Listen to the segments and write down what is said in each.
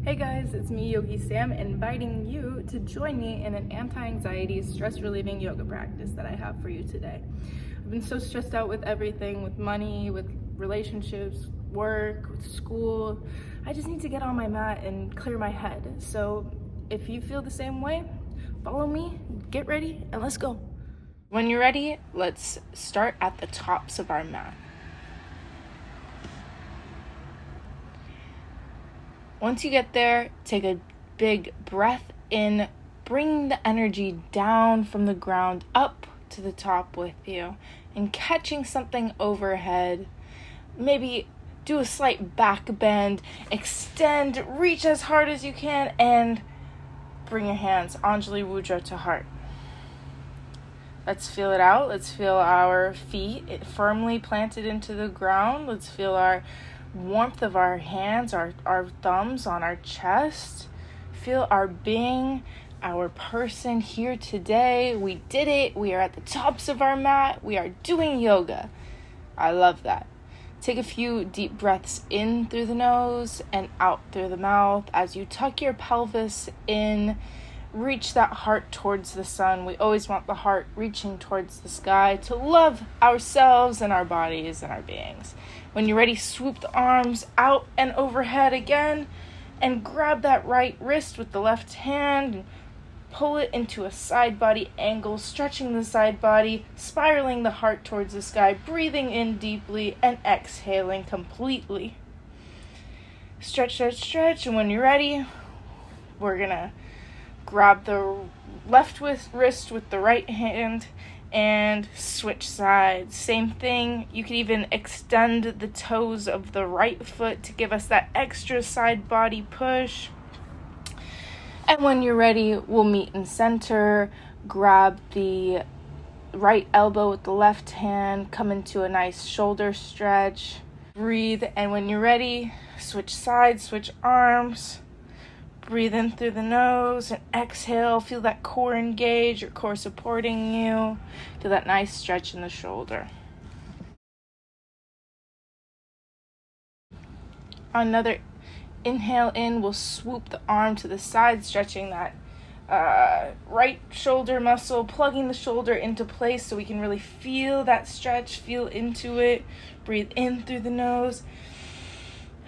Hey guys, it's me, Yogi Sam, inviting you to join me in an anti-anxiety, stress-relieving yoga practice that I have for you today. I've been so stressed out with everything, with money, with relationships, work, with school. I just need to get on my mat and clear my head. So if you feel the same way, follow me, get ready, and let's go. When you're ready, let's start at the tops of our mat. Once you get there, take a big breath in, bring the energy down from the ground up to the top with you, and catching something overhead. Maybe do a slight back bend, extend, reach as hard as you can, and bring your hands, Anjali Mudra, to heart. Let's feel it out. Let's feel our feet firmly planted into the ground. Let's feel our warmth of our hands, our thumbs on our chest. Feel our being, our person here today. We did it. We are at the tops of our mat. We are doing yoga. I love that. Take a few deep breaths in through the nose and out through the mouth as you tuck your pelvis in. Reach that heart towards the sun. We always want the heart reaching towards the sky to love ourselves and our bodies and our beings. When you're ready, swoop the arms out and overhead again and grab that right wrist with the left hand and pull it into a side body angle, stretching the side body, spiraling the heart towards the sky, breathing in deeply and exhaling completely. Stretch, stretch, stretch, and when you're ready, we're gonna grab the left wrist with the right hand and switch sides. Same thing. You can even extend the toes of the right foot to give us that extra side body push. And when you're ready, we'll meet in center. Grab the right elbow with the left hand. Come into a nice shoulder stretch. Breathe. And when you're ready, switch sides, switch arms. Breathe in through the nose and exhale. Feel that core engage, your core supporting you. Feel that nice stretch in the shoulder. Another inhale in, we'll swoop the arm to the side, stretching that right shoulder muscle, plugging the shoulder into place so we can really feel that stretch, feel into it. Breathe in through the nose.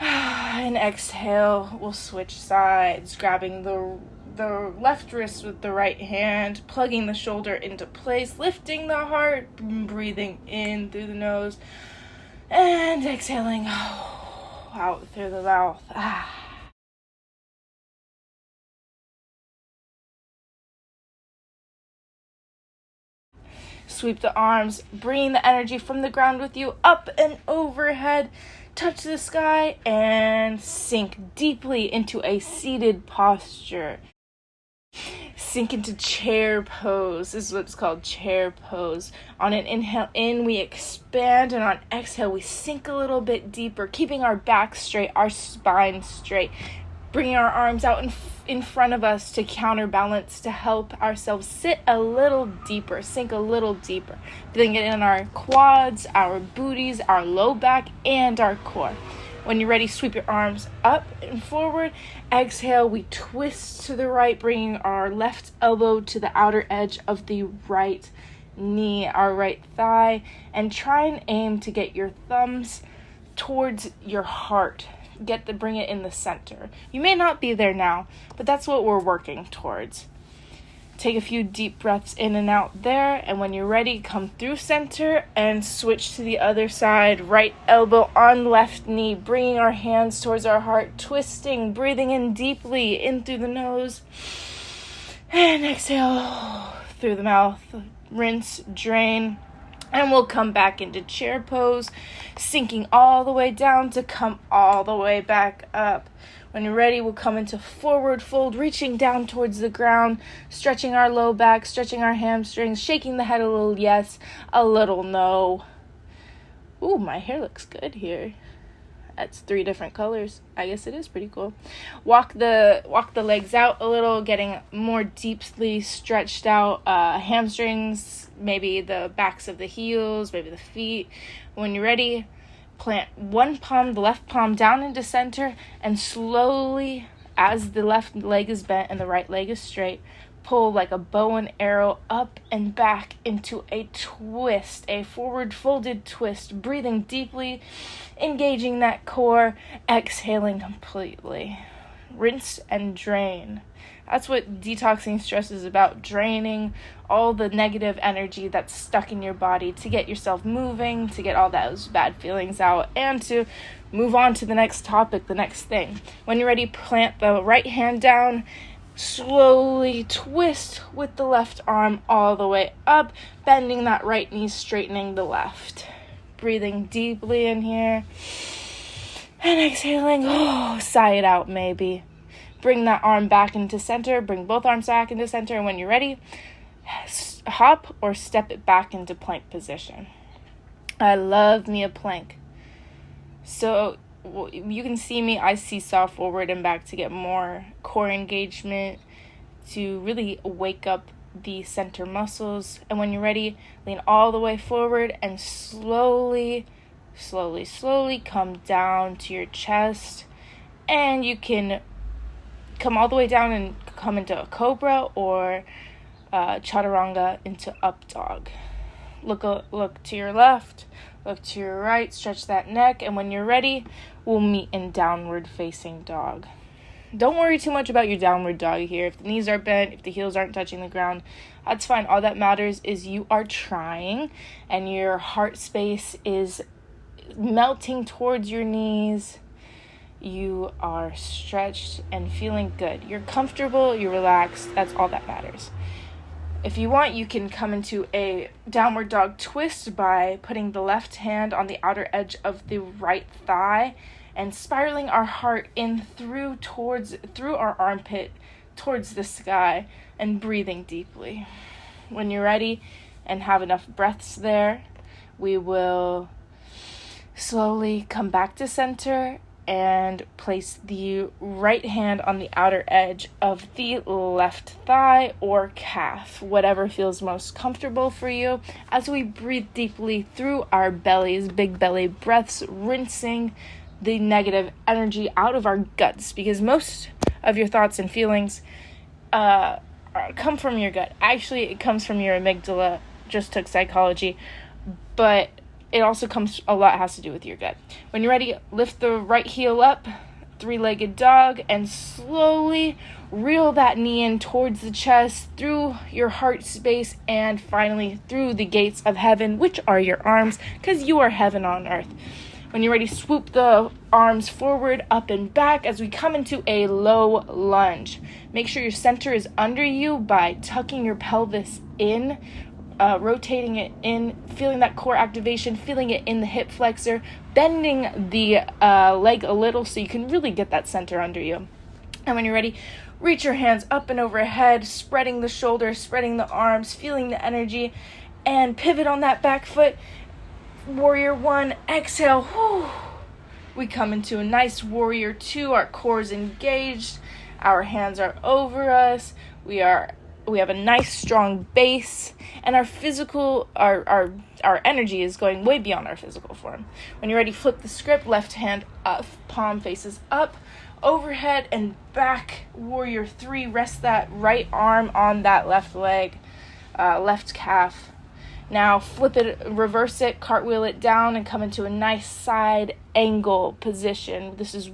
And exhale, we'll switch sides, grabbing the left wrist with the right hand, plugging the shoulder into place, lifting the heart, breathing in through the nose, and exhaling out through the mouth. Sweep the arms, bringing the energy from the ground with you up and overhead. Touch the sky and sink deeply into a seated posture. Sink into chair pose. This is what's called chair pose. On an inhale in, we expand, and on exhale, we sink a little bit deeper, keeping our back straight, our spine straight, bringing our arms out in front of us to counterbalance, to help ourselves sit a little deeper, sink a little deeper. Feeling it in our quads, our booties, our low back, and our core. When you're ready, sweep your arms up and forward. Exhale, we twist to the right, bringing our left elbow to the outer edge of the right knee, our right thigh, and try and aim to get your thumbs towards your heart. Bring it in the center. You may not be there now, but that's what we're working towards. Take a few deep breaths in and out there, and when you're ready, come through center and switch to the other side. Right elbow on left knee, bringing our hands towards our heart, twisting, breathing in deeply, in through the nose, and exhale through the mouth. Rinse, drain. And we'll come back into chair pose, sinking all the way down to come all the way back up. When you're ready, we'll come into forward fold, reaching down towards the ground, stretching our low back, stretching our hamstrings, shaking the head a little yes, a little no. Ooh, my hair looks good here. That's 3 different colors. I guess it is pretty cool. Walk the legs out a little, getting more deeply stretched out. Hamstrings, maybe the backs of the heels, maybe the feet. When you're ready, plant one palm, the left palm, down into center, and slowly as the left leg is bent and the right leg is straight, pull like a bow and arrow up and back into a twist, a forward folded twist, breathing deeply, engaging that core, exhaling completely. Rinse and drain. That's what detoxing stress is about, draining all the negative energy that's stuck in your body to get yourself moving, to get all those bad feelings out, and to move on to the next topic, the next thing. When you're ready, plant the right hand down, slowly twist with the left arm all the way up, bending that right knee, straightening the left. Breathing deeply in here, and exhaling, sigh it out maybe. Bring that arm back into center, bring both arms back into center, and when you're ready, hop or step it back into plank position. I love me a plank. So you can see me, I seesaw forward and back to get more core engagement, to really wake up the center muscles. And when you're ready, lean all the way forward and slowly come down to your chest. And you can come all the way down and come into a cobra or chaturanga into up dog. Look to your left, look to your right, stretch that neck, and when you're ready, we'll meet in downward facing dog. Don't worry too much about your downward dog here. If the knees are bent, if the heels aren't touching the ground, that's fine. All that matters is you are trying and your heart space is melting towards your knees. You are stretched and feeling good. You're comfortable, you're relaxed. That's all that matters. If you want, you can come into a downward dog twist by putting the left hand on the outer edge of the right thigh and spiraling our heart in through our armpit towards the sky and breathing deeply. When you're ready and have enough breaths there, we will slowly come back to center and place the right hand on the outer edge of the left thigh or calf, whatever feels most comfortable for you, as we breathe deeply through our bellies, big belly breaths, rinsing the negative energy out of our guts, because most of your thoughts and feelings come from your gut. Actually, it comes from your amygdala. Just took psychology, but it also has to do with your gut. When you're ready, lift the right heel up, three-legged dog, and slowly reel that knee in towards the chest, through your heart space, and finally through the gates of heaven, which are your arms, because you are heaven on earth. When you're ready, swoop the arms forward, up and back as we come into a low lunge. Make sure your center is under you by tucking your pelvis in, rotating it in, feeling that core activation, feeling it in the hip flexor, bending the leg a little so you can really get that center under you. And when you're ready, reach your hands up and overhead, spreading the shoulders, spreading the arms, feeling the energy, and pivot on that back foot. Warrior 1, exhale. Whew. We come into a nice Warrior 2. Our core is engaged. Our hands are over us. We have a nice strong base, and our energy is going way beyond our physical form. When you're ready, flip the script. Left hand up, palm faces up, overhead and back. Warrior 3. Rest that right arm on that left leg, left calf. Now flip it, reverse it, cartwheel it down, and come into a nice side angle position. This is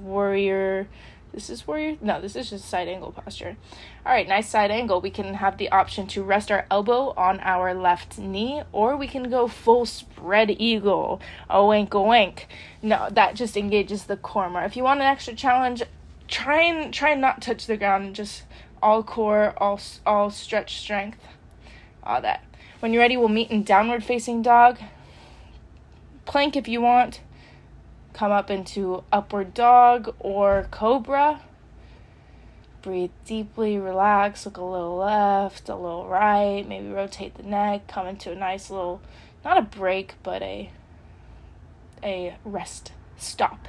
just side angle posture. All right, nice side angle. We can have the option to rest our elbow on our left knee, or we can go full spread eagle. A wink, a wink. No, that just engages the core more. If you want an extra challenge, try and not touch the ground. Just all core, all stretch strength, all that. When you're ready, we'll meet in downward facing dog. Plank if you want. Come up into upward dog or cobra. Breathe deeply, relax, look a little left, a little right, maybe rotate the neck, come into a nice little, not a break, but a rest stop.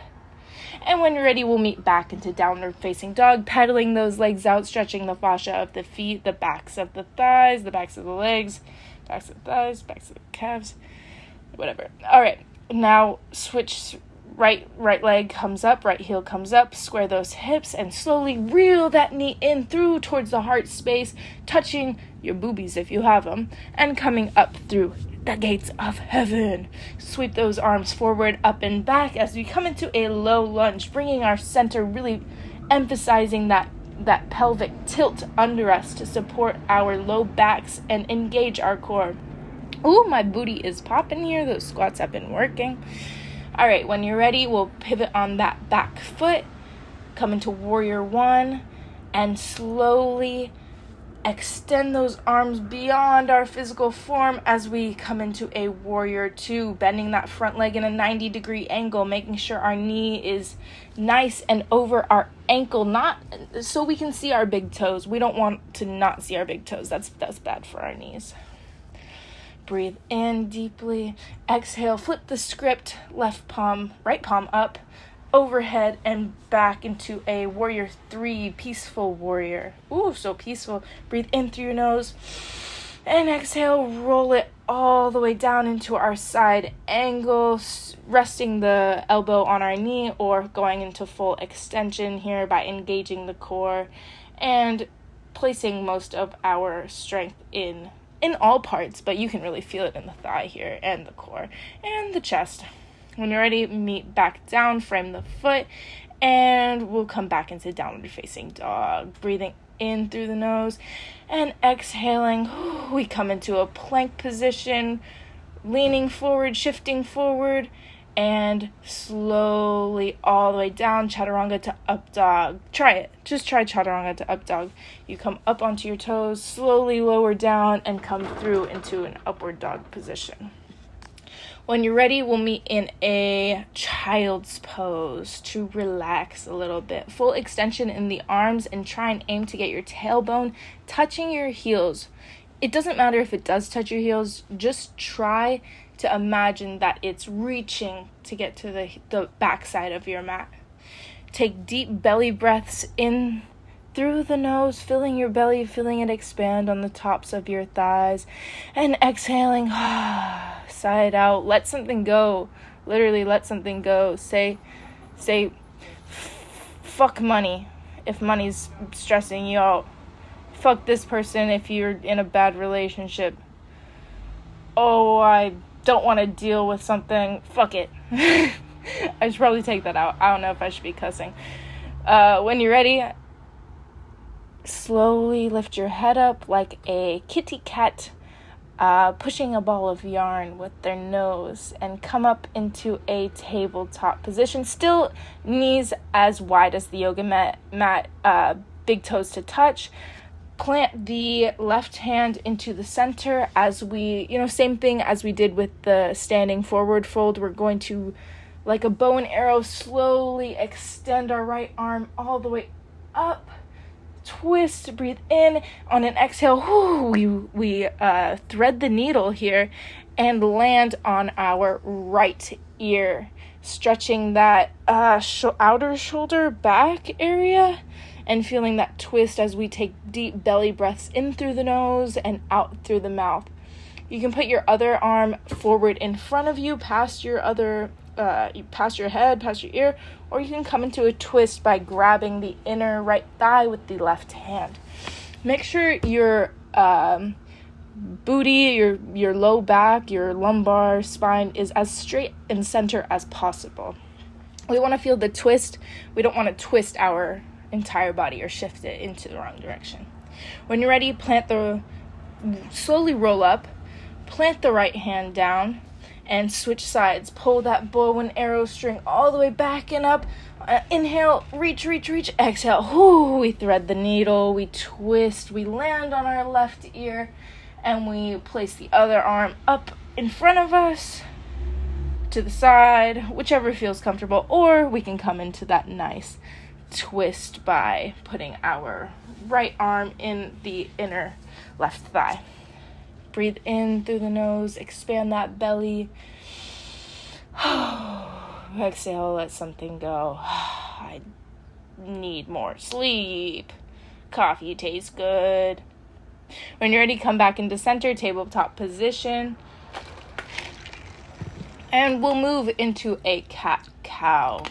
And when you're ready, we'll meet back into downward facing dog, pedaling those legs out, stretching the fascia of the feet, the backs of the thighs, the backs of the legs, backs of the thighs, backs of the calves, whatever. All right, now switch Right leg comes up, right heel comes up, square those hips, and slowly reel that knee in through towards the heart space, touching your boobies if you have them, and coming up through the gates of heaven. Sweep those arms forward, up and back as we come into a low lunge, bringing our center, really emphasizing that pelvic tilt under us to support our low backs and engage our core. Ooh, my booty is popping here. Those squats have been working. All right, when you're ready, we'll pivot on that back foot, come into warrior one, and slowly extend those arms beyond our physical form as we come into a warrior two, bending that front leg in a 90-degree angle, making sure our knee is nice and over our ankle, not so we can see our big toes. We don't want to not see our big toes. That's bad for our knees. Breathe in deeply. Exhale, flip the script, right palm up, overhead and back into a warrior three, peaceful warrior. Ooh, so peaceful. Breathe in through your nose and exhale, roll it all the way down into our side angle, resting the elbow on our knee or going into full extension here by engaging the core and placing most of our strength in all parts, but you can really feel it in the thigh here and the core and the chest. When you're ready, meet back down, frame the foot, and we'll come back into downward facing dog. Breathing in through the nose and exhaling, we come into a plank position, leaning forward, shifting forward, and slowly all the way down, chaturanga to up dog. Try it. Just try chaturanga to up dog. You come up onto your toes, slowly lower down, and come through into an upward dog position. When you're ready, we'll meet in a child's pose to relax a little bit. Full extension in the arms and try and aim to get your tailbone touching your heels. It doesn't matter if it does touch your heels, just try to imagine that it's reaching to get to the backside of your mat. Take deep belly breaths in through the nose, filling your belly, feeling it expand on the tops of your thighs, and exhaling, sigh it out, let something go, literally let something go. Say, fuck money if money's stressing you out. Fuck this person if you're in a bad relationship. Oh, I don't want to deal with something. Fuck it. I should probably take that out. I don't know if I should be cussing. When you're ready, slowly lift your head up like a kitty cat pushing a ball of yarn with their nose and come up into a tabletop position. Still knees as wide as the yoga mat, big toes to touch. Plant the left hand into the center as we, same thing as we did with the standing forward fold. We're going to, like a bow and arrow, slowly extend our right arm all the way up. Twist, breathe in. On an exhale, we thread the needle here and land on our right ear, stretching that outer shoulder back area and feeling that twist as we take deep belly breaths in through the nose and out through the mouth. You can put your other arm forward in front of you, past your past your head, past your ear, or you can come into a twist by grabbing the inner right thigh with the left hand. Make sure your booty, your low back, your lumbar spine is as straight and center as possible. We want to feel the twist. We don't want to twist our entire body or shift it into the wrong direction. When you're ready, slowly roll up, plant the right hand down, and switch sides. Pull that bow and arrow string all the way back and up. Inhale, reach. Exhale, we thread the needle, we twist, we land on our left ear, and we place the other arm up in front of us, to the side, whichever feels comfortable, or we can come into that nice twist by putting our right arm in the inner left thigh. Breathe in through the nose, expand that belly. Exhale, let something go. I need more sleep. Coffee tastes good. When you're ready, come back into center, tabletop position. And we'll move into a cat-cow.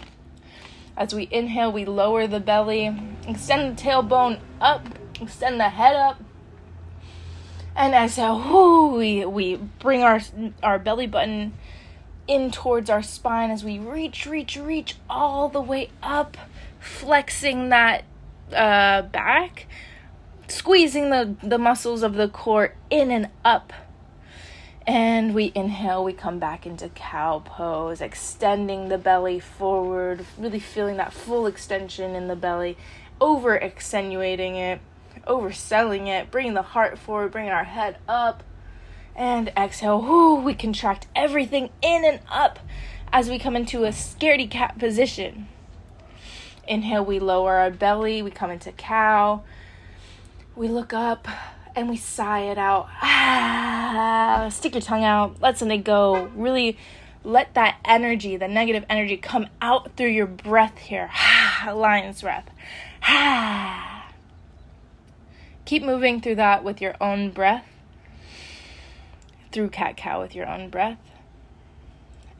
As we inhale, we lower the belly, extend the tailbone up, extend the head up. And exhale, we bring our belly button in towards our spine as we reach all the way up, flexing that back, squeezing the muscles of the core in and up. And we inhale, we come back into cow pose, extending the belly forward, really feeling that full extension in the belly, over-extenuating it, overselling it, bringing the heart forward, bringing our head up. And exhale, we contract everything in and up as we come into a scaredy cat position. Inhale, we lower our belly, we come into cow. We look up and we sigh it out. Stick your tongue out, let something go. Really let that energy, the negative energy, come out through your breath here. Lion's breath. Keep moving through that with your own breath. Through cat-cow with your own breath.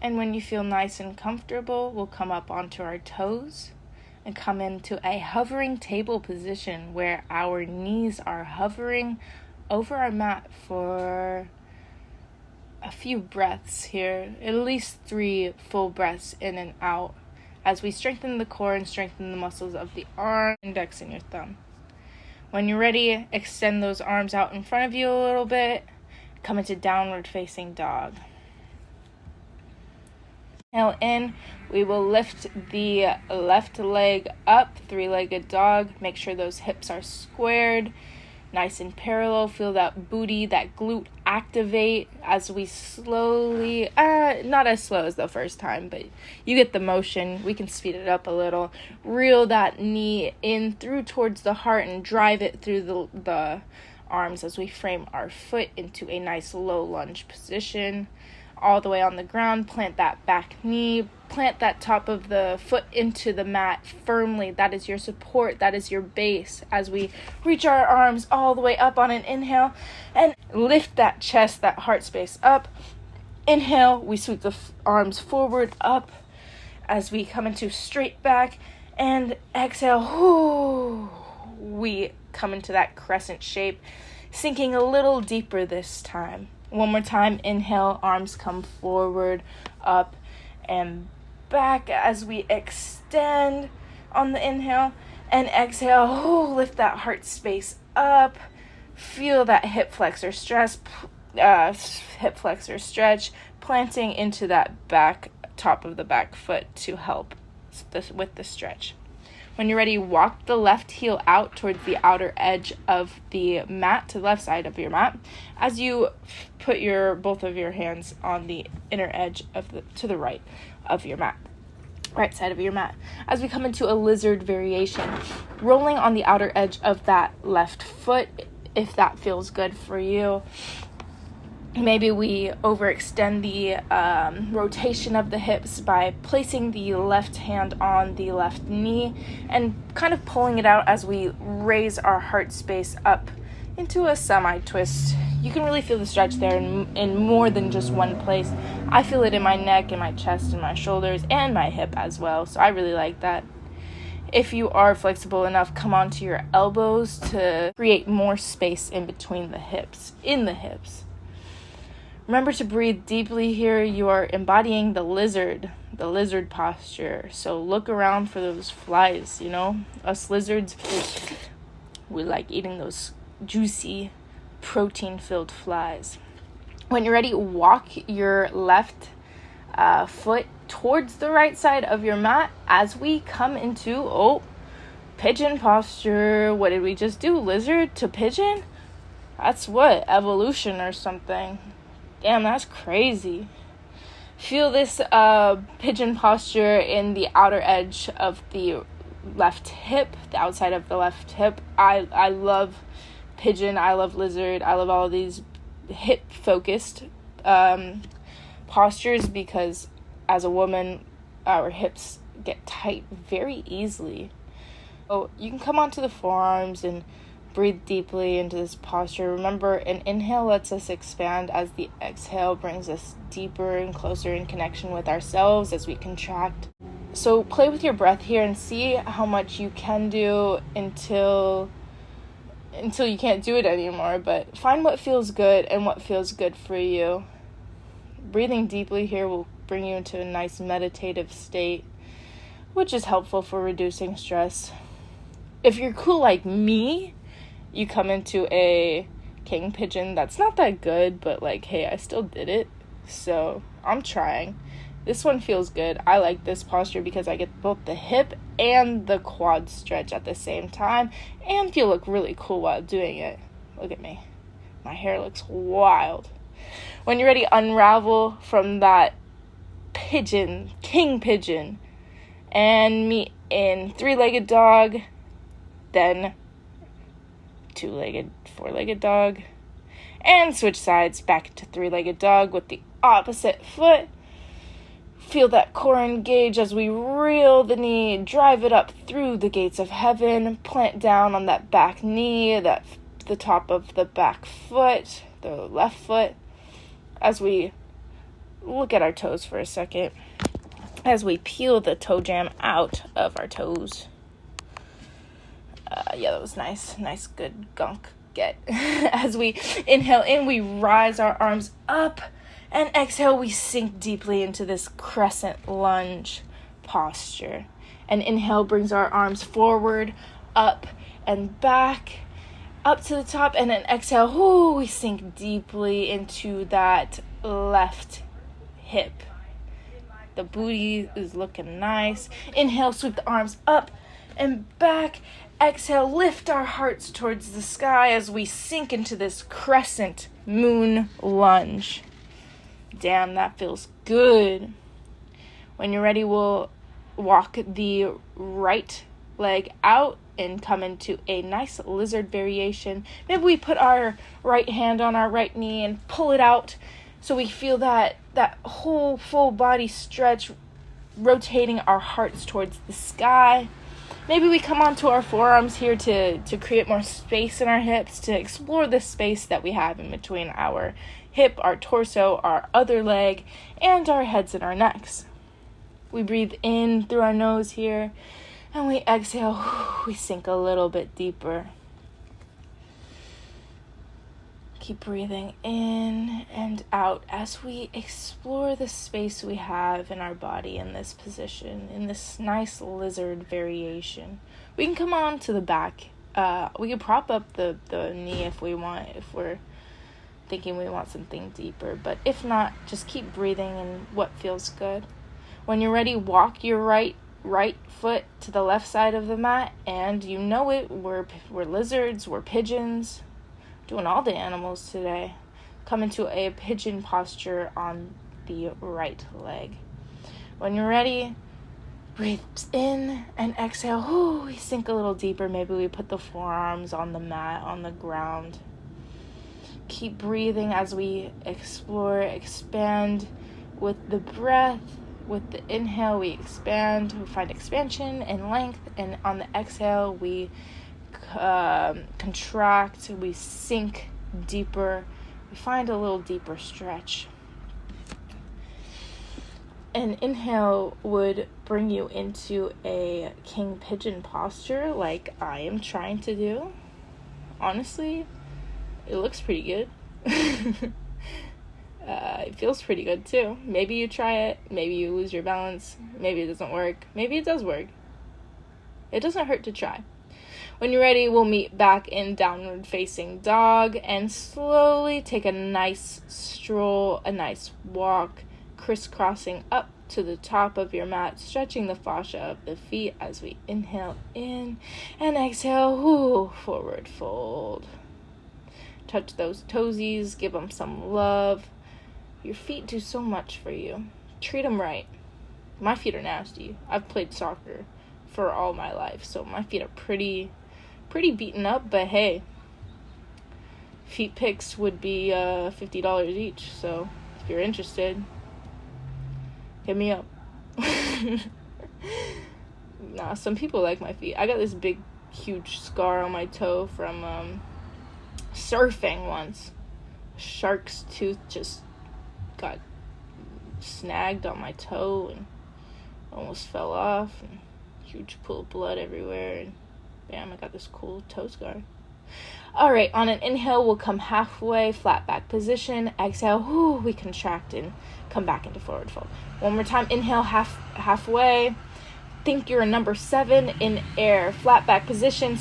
And when you feel nice and comfortable, we'll come up onto our toes and come into a hovering table position where our knees are hovering over our mat for a few breaths here, at least 3 full breaths in and out, as we strengthen the core and strengthen the muscles of the arm, index, and your thumb. When you're ready, extend those arms out in front of you a little bit. Come into downward facing dog. Inhale in, we will lift the left leg up, 3-legged dog. Make sure those hips are squared, nice and parallel. Feel that booty, that glute activate as we slowly, not as slow as the first time, but you get the motion. We can speed it up a little. Reel that knee in through towards the heart and drive it through the arms as we frame our foot into a nice low lunge position. All the way on the ground, plant that back knee, plant that top of the foot into the mat firmly. That is your support, that is your base. As we reach our arms all the way up on an inhale and lift that chest, that heart space up. Inhale, we sweep the arms forward, up as we come into straight back. And exhale, we come into that crescent shape, sinking a little deeper this time. One more time, inhale, arms come forward, up and back as we extend on the inhale. And exhale, lift that heart space up. Feel that hip flexor stretch, planting into that back, top of the back foot to help with the stretch. When you're ready, walk the left heel out towards the outer edge of the mat, to the left side of your mat, as you put both of your hands on the inner edge to the right of your mat, right side of your mat. As we come into a lizard variation, rolling on the outer edge of that left foot, if that feels good for you. Maybe we overextend the rotation of the hips by placing the left hand on the left knee and kind of pulling it out as we raise our heart space up into a semi-twist. You can really feel the stretch there in more than just one place. I feel it in my neck, in my chest, in my shoulders, and my hip as well, so I really like that. If you are flexible enough, come onto your elbows to create more space in between the hips, Remember to breathe deeply here. You are embodying the lizard posture. So look around for those flies, Us lizards, we like eating those juicy, protein-filled flies. When you're ready, walk your left foot towards the right side of your mat as we come into, pigeon posture. What did we just do? Lizard to pigeon? That's what? Evolution or something. Damn, that's crazy. Feel this pigeon posture in the outer edge of the left hip, the outside of the left hip. I love pigeon, I love lizard, I love all of these hip-focused postures because as a woman, our hips get tight very easily. So you can come onto the forearms and Breathe deeply into this posture. Remember, an inhale lets us expand as the exhale brings us deeper and closer in connection with ourselves as we contract. So play with your breath here and see how much you can do until you can't do it anymore. But find what feels good and what feels good for you. Breathing deeply here will bring you into a nice meditative state, which is helpful for reducing stress. If you're cool like me, you come into a king pigeon. That's not that good, but like, hey, I still did it, so I'm trying. This one feels good. I like this posture because I get both the hip and the quad stretch at the same time, and you look really cool while doing it. Look at me. My hair looks wild. When you're ready, unravel from that pigeon, king pigeon, and meet in three-legged dog, then two-legged, four-legged dog, and switch sides back to three-legged dog with the opposite foot. Feel that core engage as we reel the knee, drive it up through the gates of heaven, plant down on that back knee, the top of the back foot, the left foot, as we look at our toes for a second, as we peel the toe jam out of our toes. Yeah, that was nice, good gunk get. As we inhale in, we rise our arms up, and exhale, we sink deeply into this crescent lunge posture. And inhale brings our arms forward, up and back, up to the top, and then exhale, we sink deeply into that left hip. The booty is looking nice. Inhale, sweep the arms up and back. Exhale, lift our hearts towards the sky as we sink into this crescent moon lunge. Damn, that feels good. When you're ready, we'll walk the right leg out and come into a nice lizard variation. Maybe we put our right hand on our right knee and pull it out so we feel that whole full body stretch, rotating our hearts towards the sky. Maybe we come onto our forearms here to create more space in our hips, to explore the space that we have in between our hip, our torso, our other leg, and our heads and our necks. We breathe in through our nose here, and we exhale, we sink a little bit deeper. Keep breathing in and out as we explore the space we have in our body in this position, in this nice lizard variation. We can come on to the back. We can prop up the knee if we want, if we're thinking we want something deeper. But if not, just keep breathing in what feels good. When you're ready, walk your right foot to the left side of the mat, and you know it, we're lizards, we're pigeons. Doing all the animals today. Come into a pigeon posture on the right leg. When you're ready, breathe in and exhale. We sink a little deeper. Maybe we put the forearms on the mat, on the ground. Keep breathing as we explore, expand with the breath. With the inhale, we expand. We find expansion and length. And on the exhale, we contract, we sink deeper, we find a little deeper stretch. An inhale would bring you into a king pigeon posture like I am trying to do. Honestly, it looks pretty good. It feels pretty good too. Maybe you try it, maybe you lose your balance, maybe it doesn't work, maybe it does work. It doesn't hurt to try. When you're ready, we'll meet back in downward facing dog and slowly take a nice stroll, a nice walk, crisscrossing up to the top of your mat, stretching the fascia of the feet as we inhale in and exhale, forward fold. Touch those toesies, give them some love. Your feet do so much for you. Treat them right. My feet are nasty. I've played soccer for all my life, so my feet are pretty beaten up, but hey, feet pics would be $50 each, so if you're interested, hit me up. Nah, some people like my feet. I got this big huge scar on my toe from surfing once. Shark's tooth just got snagged on my toe and almost fell off, and huge pool of blood everywhere, and bam, I got this cool toe scar. All right, on an inhale, we'll come halfway, flat back position. Exhale, we contract and come back into forward fold. One more time, inhale, halfway. Think you're a number 7 in air, flat back position,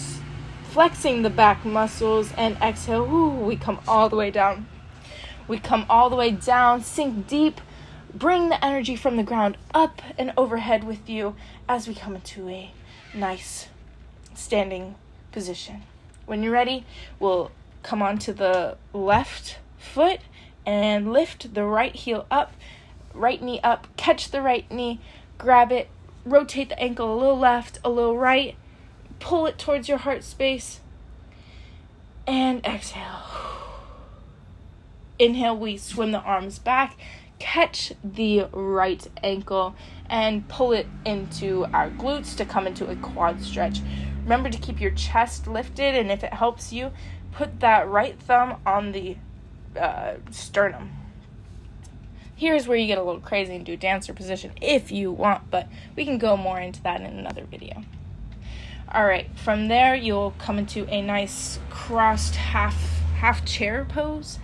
flexing the back muscles, and exhale, we come all the way down. We come all the way down, sink deep, bring the energy from the ground up and overhead with you as we come into a nice standing position. When you're ready, we'll come onto the left foot and lift the right heel up, right knee up, catch the right knee, grab it, rotate the ankle a little left, a little right, pull it towards your heart space, and exhale. Inhale, we swim the arms back, catch the right ankle, and pull it into our glutes to come into a quad stretch. Remember to keep your chest lifted, and if it helps you, put that right thumb on the sternum. Here's where you get a little crazy and do dancer position if you want, but we can go more into that in another video. All right, from there, you'll come into a nice crossed half chair pose,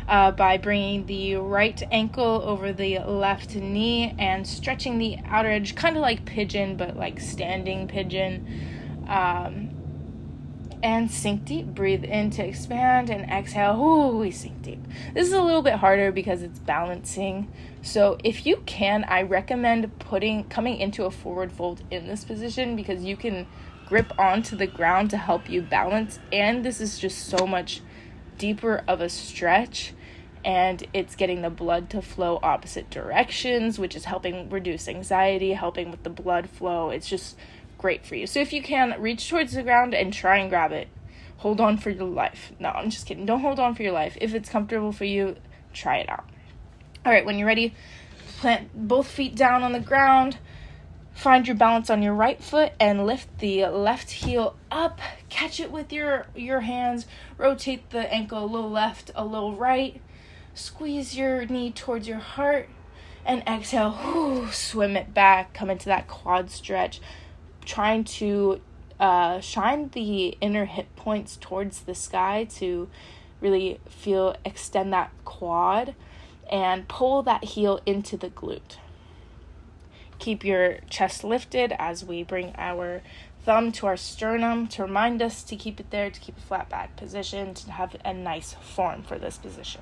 by bringing the right ankle over the left knee and stretching the outer edge, kind of like pigeon, but like standing pigeon. And sink deep. Breathe in to expand and exhale. We sink deep. This is a little bit harder because it's balancing. So if you can, I recommend coming into a forward fold in this position because you can grip onto the ground to help you balance. And this is just so much deeper of a stretch, and it's getting the blood to flow opposite directions, which is helping reduce anxiety, helping with the blood flow. It's just great for you. So if you can, reach towards the ground and try and grab it. Hold on for your life. No, I'm just kidding. Don't hold on for your life. If it's comfortable for you, try it out. All right, when you're ready, plant both feet down on the ground. Find your balance on your right foot and lift the left heel up. Catch it with your hands. Rotate the ankle a little left, a little right. Squeeze your knee towards your heart. And exhale, swim it back. Come into that quad stretch. Trying to shine the inner hip points towards the sky to really extend that quad. And pull that heel into the glute. Keep your chest lifted as we bring our thumb to our sternum to remind us to keep it there, to keep a flat back position, to have a nice form for this position.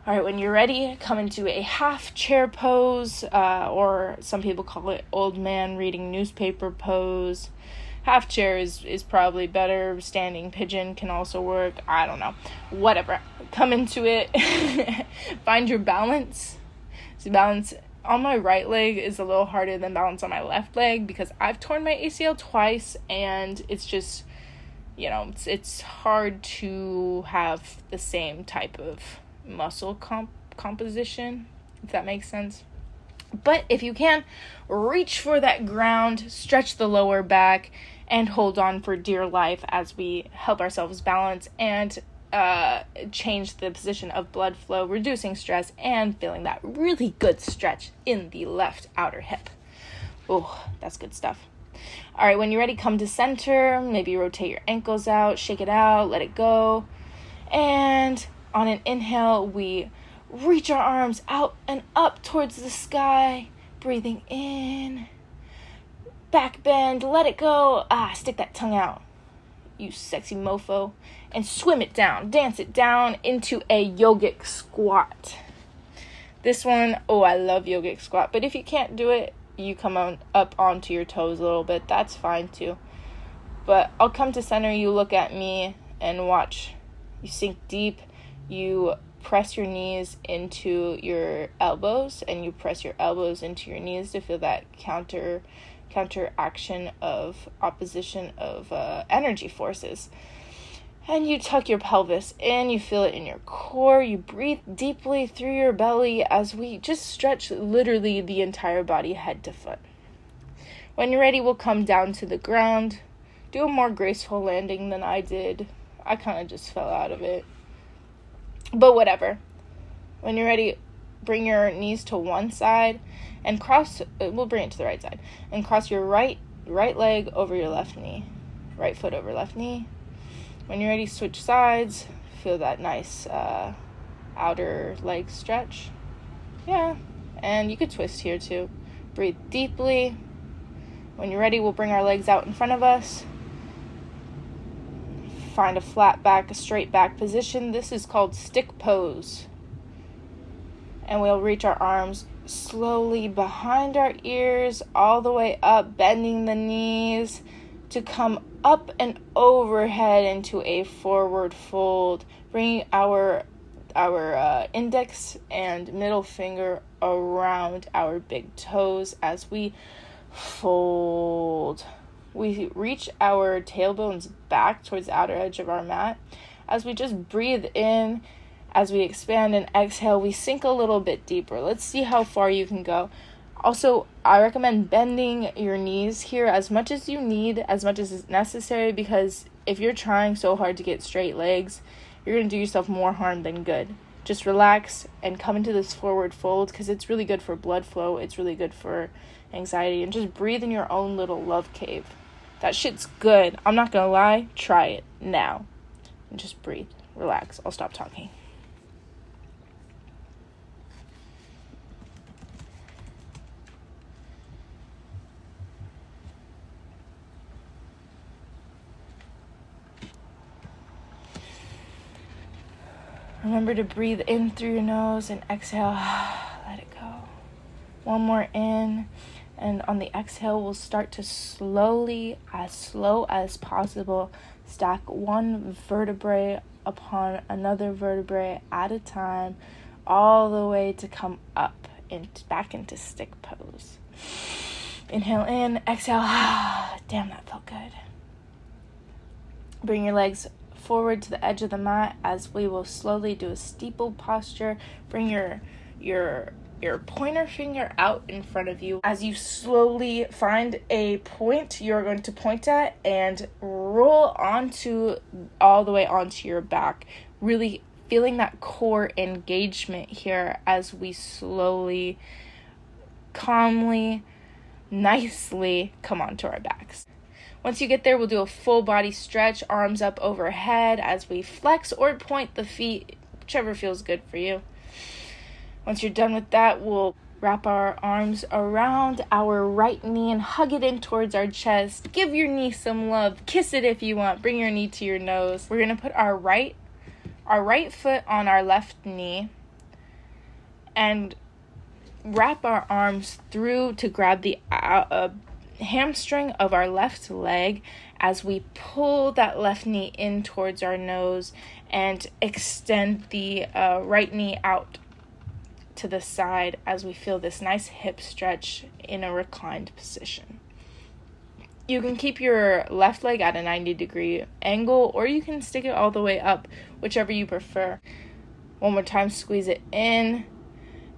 All right, when you're ready, come into a half chair pose, or some people call it old man reading newspaper pose. Half chair is probably better. Standing pigeon can also work. I don't know. Whatever. Come into it. Find your balance. So balance on my right leg is a little harder than balance on my left leg because I've torn my ACL twice, and it's just, it's hard to have the same type of muscle composition, if that makes sense. But if you can, reach for that ground, stretch the lower back, and hold on for dear life as we help ourselves balance and change the position of blood flow, reducing stress, and feeling that really good stretch in the left outer hip. Oh, that's good stuff. All right, when you're ready, come to center. Maybe rotate your ankles out, shake it out, let it go. And on an inhale, we reach our arms out and up towards the sky, breathing in. Back bend, let it go. Stick that tongue out, you sexy mofo. And swim it down, dance it down into a yogic squat. This one, I love yogic squat. But if you can't do it, you come up onto your toes a little bit. That's fine too. But I'll come to center, you look at me and watch. You sink deep, you press your knees into your elbows, and you press your elbows into your knees to feel that counteraction of opposition of energy forces. And you tuck your pelvis in, you feel it in your core, you breathe deeply through your belly as we just stretch literally the entire body head to foot. When you're ready, we'll come down to the ground. Do a more graceful landing than I did. I kind of just fell out of it. But whatever. When you're ready, bring your knees to one side and cross, we'll bring it to the right side, and cross your right leg over your left knee. Right foot over left knee. When you're ready, switch sides. Feel that nice outer leg stretch. Yeah. And you could twist here too. Breathe deeply. When you're ready, we'll bring our legs out in front of us. Find a flat back, a straight back position. This is called stick pose. And we'll reach our arms slowly behind our ears, all the way up, bending the knees to come up and overhead into a forward fold. Bringing our index and middle finger around our big toes as we fold. We reach our tailbones back towards the outer edge of our mat. As we just breathe in, as we expand and exhale, we sink a little bit deeper. Let's see how far you can go. Also, I recommend bending your knees here as much as you need, as much as is necessary, because if you're trying so hard to get straight legs, you're going to do yourself more harm than good. Just relax and come into this forward fold because it's really good for blood flow. It's really good for anxiety. And just breathe in your own little love cave. That shit's good. I'm not going to lie. Try it now. And just breathe. Relax. I'll stop talking. Remember to breathe in through your nose and exhale. Let it go. One more in. And on the exhale, we'll start to slowly, as slow as possible, stack one vertebrae upon another vertebrae at a time, all the way to come up and back into stick pose. Inhale in, exhale. Damn, that felt good. Bring your legs forward to the edge of the mat as we will slowly do a steeple posture. Bring your pointer finger out in front of you. As you slowly find a point you're going to point at and roll all the way onto your back. Really feeling that core engagement here as we slowly, calmly, nicely come onto our backs. Once you get there, we'll do a full body stretch, arms up overhead as we flex or point the feet, whichever feels good for you. Once you're done with that, we'll wrap our arms around our right knee and hug it in towards our chest. Give your knee some love. Kiss it if you want. Bring your knee to your nose. We're going to put our right foot on our left knee and wrap our arms through to grab the hamstring of our left leg as we pull that left knee in towards our nose and extend the right knee out to the side as we feel this nice hip stretch in a reclined position. You can keep your left leg at a 90-degree angle, or you can stick it all the way up, whichever you prefer. One more time, squeeze it in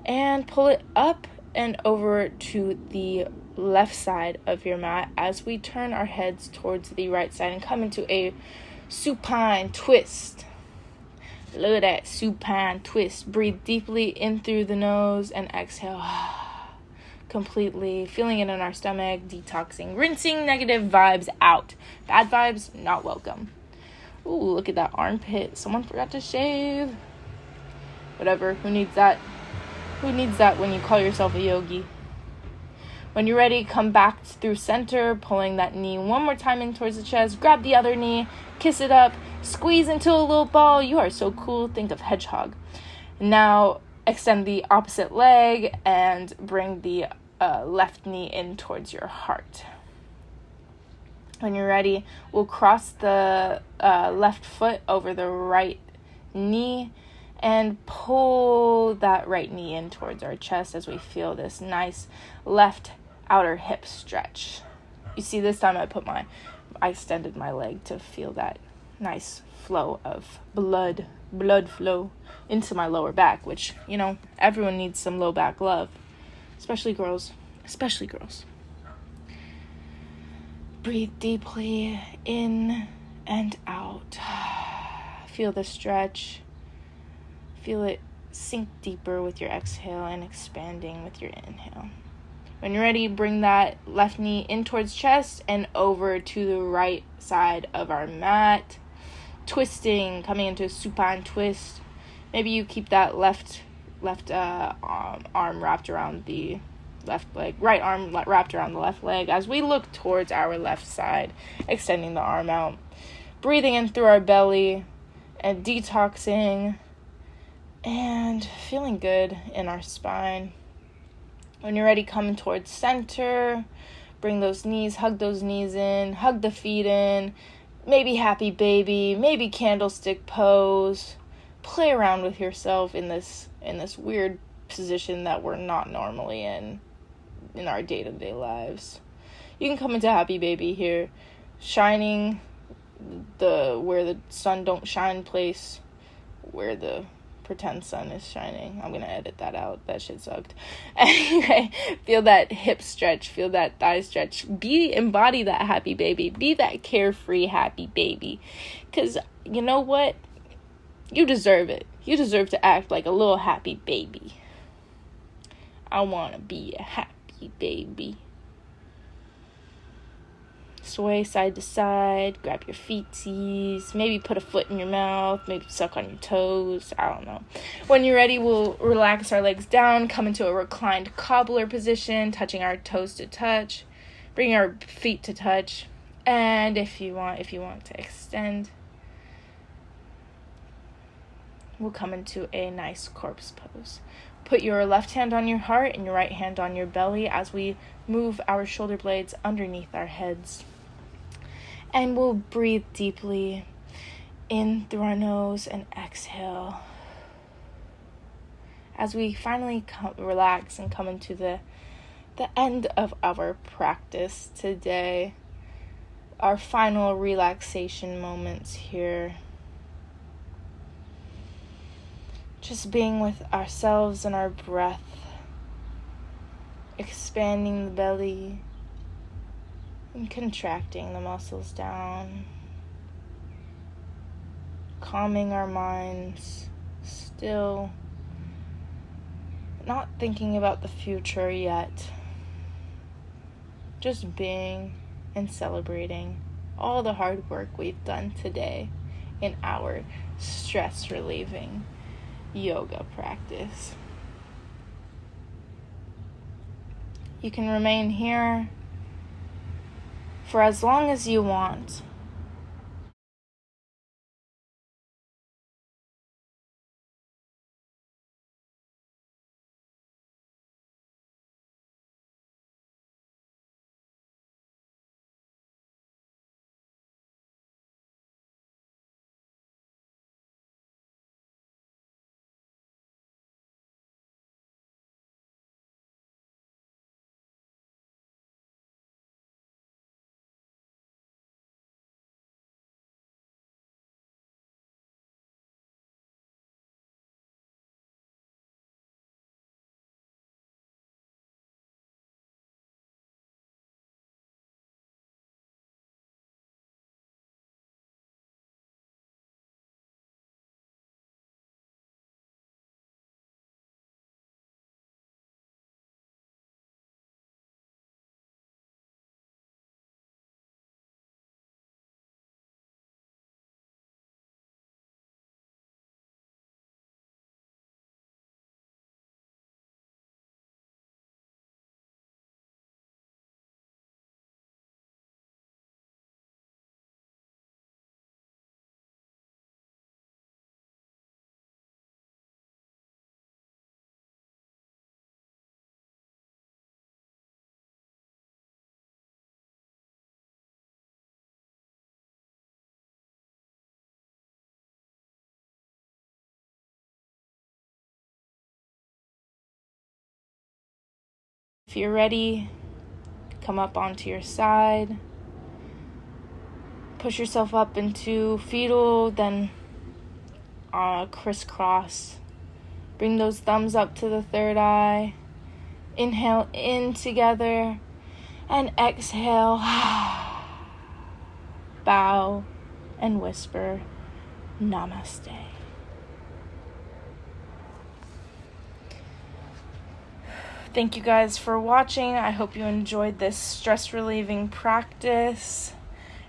and pull it up and over to the left side of your mat as we turn our heads towards the right side and come into a supine twist. Look at that supine twist. Breathe deeply in through the nose and exhale completely, feeling it in our stomach, detoxing, rinsing negative vibes out. Bad vibes, not welcome. Ooh, look at that armpit. Someone forgot to shave. Whatever, who needs that? Who needs that when you call yourself a yogi? When you're ready, come back through center, pulling that knee one more time in towards the chest. Grab the other knee, kiss it up, squeeze into a little ball. You are so cool. Think of hedgehog. Now, extend the opposite leg and bring the left knee in towards your heart. When you're ready, we'll cross the left foot over the right knee and pull that right knee in towards our chest as we feel this nice left outer hip stretch. You see, this time I extended my leg to feel that nice flow of blood flow into my lower back, which, everyone needs some low back love, especially girls. Breathe deeply in and out. Feel the stretch. Feel it sink deeper with your exhale and expanding with your inhale. When you're ready, bring that left knee in towards chest and over to the right side of our mat. Twisting, coming into a supine twist. Maybe you keep that left arm wrapped around the left leg, right arm wrapped around the left leg as we look towards our left side, extending the arm out. Breathing in through our belly and detoxing and feeling good in our spine. When you're ready, come towards center. Bring those knees, hug those knees in, hug the feet in. Maybe happy baby, maybe candlestick pose. Play around with yourself in this weird position that we're not normally in our day-to-day lives. You can come into happy baby here, shining where the sun don't shine place, where the pretend sun is shining. I'm gonna edit that out. That shit sucked. Anyway, feel that hip stretch, feel that thigh stretch. Embody that happy baby. Be that carefree happy baby. 'Cause you know what? You deserve it. You deserve to act like a little happy baby. I wanna be a happy baby. Sway side to side, grab your feetsies, maybe put a foot in your mouth, maybe suck on your toes, I don't know. When you're ready, we'll relax our legs down, come into a reclined cobbler position, touching our toes to touch, bring our feet to touch, and if you want to extend, we'll come into a nice corpse pose. Put your left hand on your heart and your right hand on your belly as we move our shoulder blades underneath our heads. And we'll breathe deeply in through our nose and exhale. As we finally relax and come into the end of our practice today, our final relaxation moments here. Just being with ourselves and our breath, expanding the belly and contracting the muscles down, calming our minds, still not thinking about the future yet, just being and celebrating all the hard work we've done today in our stress relieving yoga practice. You can remain here for as long as you want. If you're ready, come up onto your side. Push yourself up into fetal, then crisscross. Bring those thumbs up to the third eye. Inhale in together and exhale bow, and whisper, Namaste. Thank you guys for watching. I hope you enjoyed this stress relieving practice.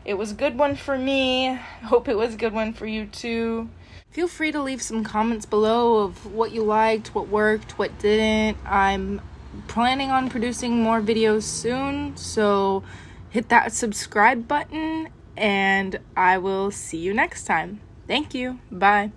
It was a good one for me. I hope it was a good one for you too. Feel free to leave some comments below of what you liked, what worked, what didn't. I'm planning on producing more videos soon, so hit that subscribe button and I will see you next time. Thank you. Bye.